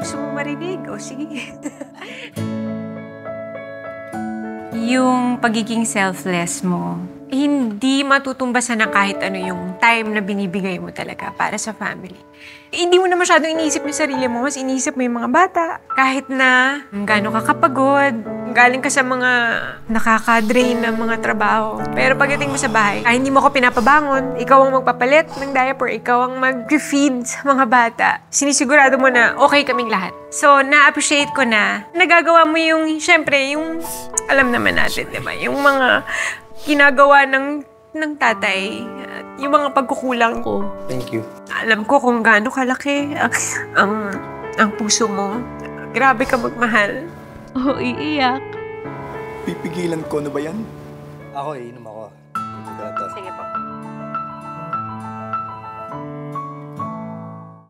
gusto mo marinig? O sige. Yung pagiging selfless mo, hindi matutumbasan ng kahit ano yung time na binibigay mo talaga para sa family. Hindi mo na masyadong iniisip yung sarili mo, mas iniisip mo yung mga bata. Kahit na gaano ka kapagod, galing ka sa mga nakaka-drain ng mga trabaho. Pero pagdating mo sa bahay, kahit hindi mo ako pinapabangon, ikaw ang magpapalit ng diaper, ikaw ang mag-feed sa mga bata. Sinisigurado mo na okay kaming lahat. So, na-appreciate ko na nagagawa mo yung, syempre, yung alam naman natin, di ba? Yung mga ginagawa ng tatay, yung mga pagkukulang ko. Thank you. Alam ko kung gaano kalaki ang puso mo. Grabe ka magmahal. Oo, iiyak. Pipigilan ko na ba yan? Ako, iinom ako.